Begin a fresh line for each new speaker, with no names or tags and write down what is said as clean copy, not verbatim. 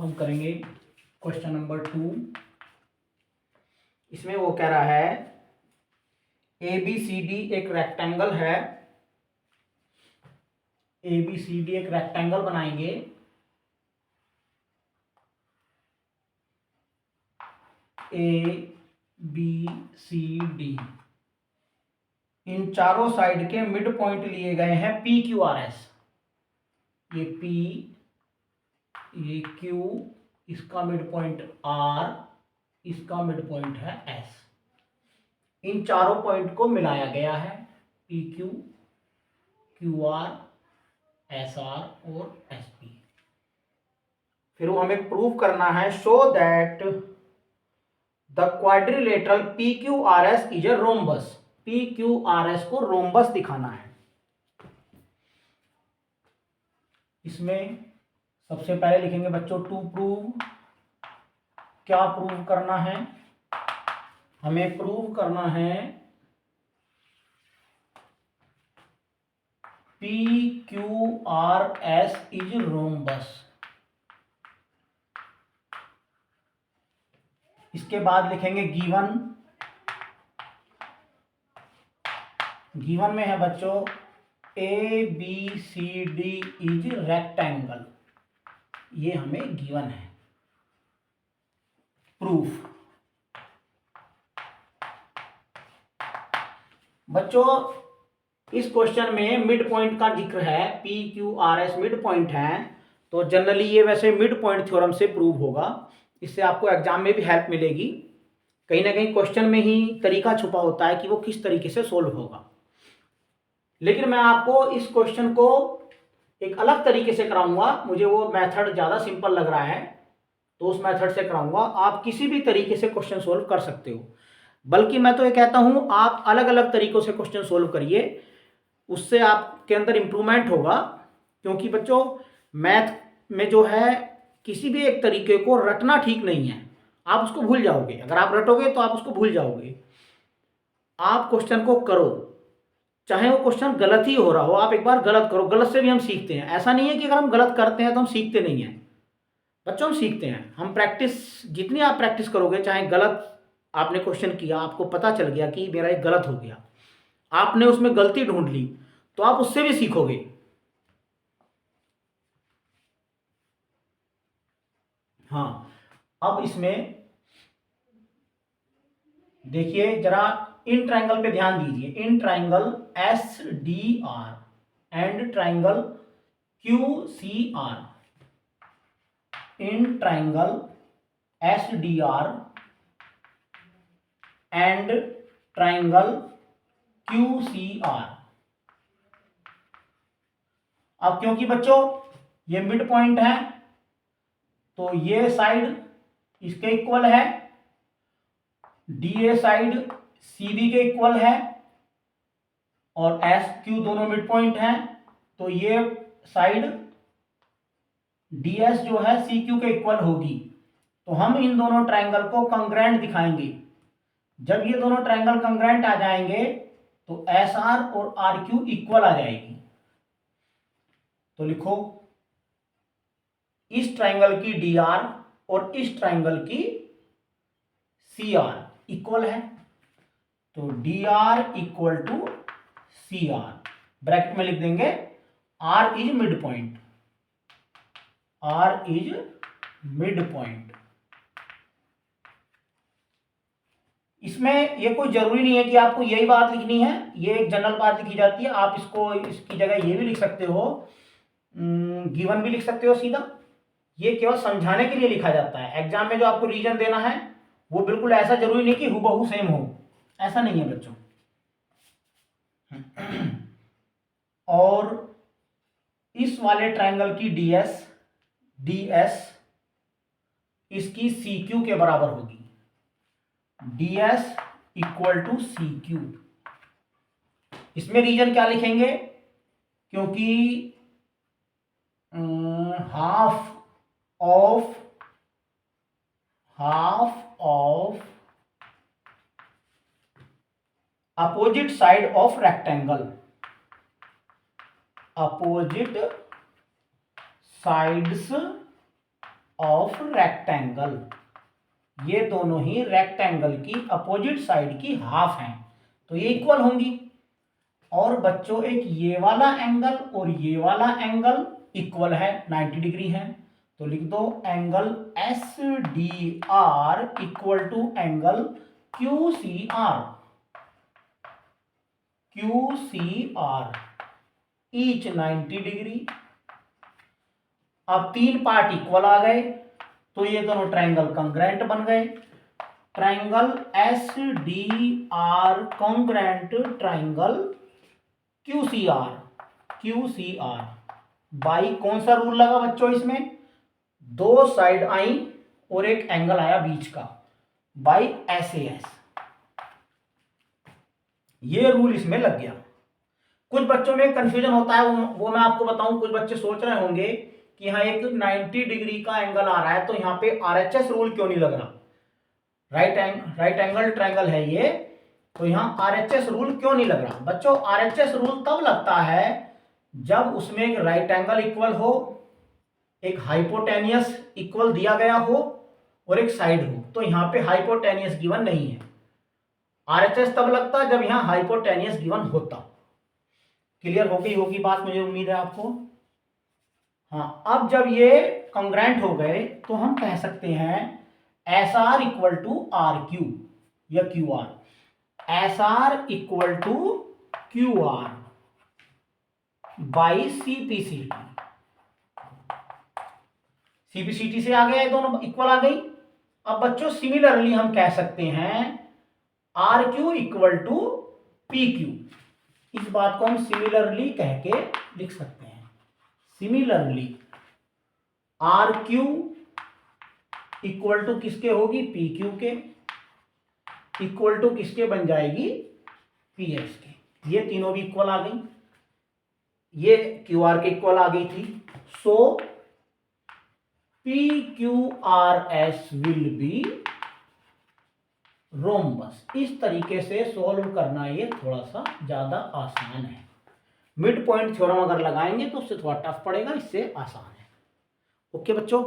हम करेंगे question number 2। इसमें वो कह रहा है ABCD एक रेक्टेंगल है, ABCD एक रेक्टेंगल बनाएंगे। ABCD इन चारों साइड के मिड पॉइंट लिए गए हैं PQRS। ये P, ये Q, इसका मिड पॉइंट R, इसका मिड पॉइंट है S। इन चारों पॉइंट को मिलाया गया है PQ, QR, SR और SP। फिर वो हमें प्रूव करना है show that the quadrilateral PQRS is a rhombus. PQRS को रोम्बस दिखाना है। इसमें सबसे पहले लिखेंगे बच्चों टू प्रूव। क्या प्रूव करना है? हमें प्रूव करना है PQRS इज रोम्बस। इसके बाद लिखेंगे गिवन। गिवन में है बच्चों ABCD इज रेक्टेंगल। ये हमें गिवन है। प्रूफ बच्चों इस क्वेश्चन में मिड पॉइंट का जिक्र है, PQRS मिड पॉइंट है, तो जनरली ये वैसे मिड पॉइंट थ्योरम से प्रूव होगा। इससे आपको एग्जाम में भी हेल्प मिलेगी। कहीं ना कहीं क्वेश्चन में ही तरीका छुपा होता है कि वो किस तरीके से सोल्व होगा। लेकिन मैं आपको इस क्वेश्चन को एक अलग तरीके से कराऊंगा। मुझे वो मेथड ज़्यादा सिंपल लग रहा है, तो उस मेथड से कराऊंगा। आप किसी भी तरीके से क्वेश्चन सोल्व कर सकते हो, बल्कि मैं तो ये कहता हूँ आप अलग अलग तरीकों से क्वेश्चन सोल्व करिए, उससे आपके अंदर इम्प्रूवमेंट होगा। क्योंकि बच्चों मैथ में जो है किसी भी एक तरीके को रटना ठीक नहीं है। आप उसको भूल जाओगे। अगर आप रटोगे तो आप उसको भूल जाओगे। आप क्वेश्चन को करो, चाहे वो क्वेश्चन गलत ही हो रहा हो, आप एक बार गलत करो। गलत से भी हम सीखते हैं। ऐसा नहीं है कि अगर हम गलत करते हैं तो हम सीखते नहीं हैं। बच्चों हम सीखते हैं। हम प्रैक्टिस, जितनी आप प्रैक्टिस करोगे, चाहे गलत आपने क्वेश्चन किया, आपको पता चल गया कि मेरा एक गलत हो गया, आपने उसमें गलती ढूंढ ली, तो आप उससे भी सीखोगे। हाँ, अब इसमें देखिए जरा इन ट्राइंगल पे ध्यान दीजिए। In triangle SDR and triangle QCR। In triangle SDR and triangle QCR। अब क्योंकि बच्चों ये मिड पॉइंट है, तो ये साइड इसके इक्वल है, DA साइड CD के इक्वल है, और SQ दोनों मिड पॉइंट हैं, तो ये साइड DS जो है CQ के इक्वल होगी। तो हम इन दोनों ट्राइंगल को कंग्रेंट दिखाएंगे। जब ये दोनों ट्राइंगल कंग्रेंट आ जाएंगे तो SR और RQ इक्वल आ जाएगी। तो लिखो इस ट्राइंगल की DR और इस ट्राइंगल की CR इक्वल है, तो DR equal to CR। Bracket में लिख देंगे R is mid point. R is mid point. इसमें ये कोई जरूरी नहीं है कि आपको यही बात लिखनी है, ये एक जनरल बात लिखी जाती है। आप इसको इसकी जगह ये भी लिख सकते हो, गिवन भी लिख सकते हो सीधा। ये केवल समझाने के लिए लिखा जाता है। एग्जाम में जो आपको रीजन देना है वो बिल्कुल ऐसा जरूरी नहीं कि हूबहू सेम हो, ऐसा नहीं है बच्चों। और इस वाले ट्रायंगल की DS इसकी CQ के बराबर होगी। DS equal to CQ। इसमें रीजन क्या लिखेंगे? क्योंकि half of opposite side of rectangle, opposite sides of rectangle, ये दोनों ही रेक्टेंगल की अपोजिट साइड की हाफ हैं, तो ये इक्वल होंगी। और बच्चों एक ये वाला एंगल और ये वाला एंगल इक्वल है, 90 डिग्री है, तो लिख दो angle S D R equal to angle Q C R, Q C R each 90 degree. अब तीन पार्ट इक्वल आ गए, तो ये दोनों ट्रायंगल कॉन्ग्रुएंट बन गए। Triangle S D R congruent triangle Q C R by कौन सा रूल लगा बच्चों इसमें, दो साइड आई और एक एंगल आया बीच का, बाई एस ए एस, ये रूल इसमें लग गया। कुछ बच्चों में कंफ्यूजन होता है, वो मैं आपको बताऊं। कुछ बच्चे सोच रहे होंगे कि यहाँ एक 90 डिग्री का एंगल आ रहा है, तो यहाँ पे आरएचएस रूल क्यों नहीं लग रहा, राइट एंगल ट्रायंगल है ये, तो यहाँ आरएचएस रूल क्यों नहीं लग रहा। बच्चों आरएचएस रूल तब लगता है जब उसमें एक राइट एंगल इक्वल हो, एक हाइपोटेनियस इक्वल दिया गया हो और एक साइड हो, तो यहाँ पे हाइपोटेनियस गिवन नहीं है। आरएचएस तब लगता जब यहाँ हाइपोटेनियस गिवन होता। क्लियर हो गई होगी बात, मुझे उम्मीद है आपको। हाँ, अब जब ये कॉन्ग्रुएंट हो गए तो हम कह सकते हैं S R equal to R Q या Q R, S R equal to Q R by CPCT. CPCT से आ गया, दोनों इक्वल आ गई। अब बच्चों सिमिलरली हम कह सकते हैं R Q equal to P Q, इस बात को हम सिमिलरली कह के लिख सकते हैं। Similarly R Q equal to किसके होगी, पी क्यू के, इक्वल टू किसके बन जाएगी, पी एस के। ये तीनों भी इक्वल आ गई, ये क्यू आर के इक्वल आ गई थी। So P Q R S will be rhombus. इस तरीके से सॉल्व करना ये थोड़ा सा ज्यादा आसान है। मिड पॉइंट थ्योरम अगर लगाएंगे तो उससे थोड़ा टफ पड़ेगा, इससे आसान है। ओके बच्चों।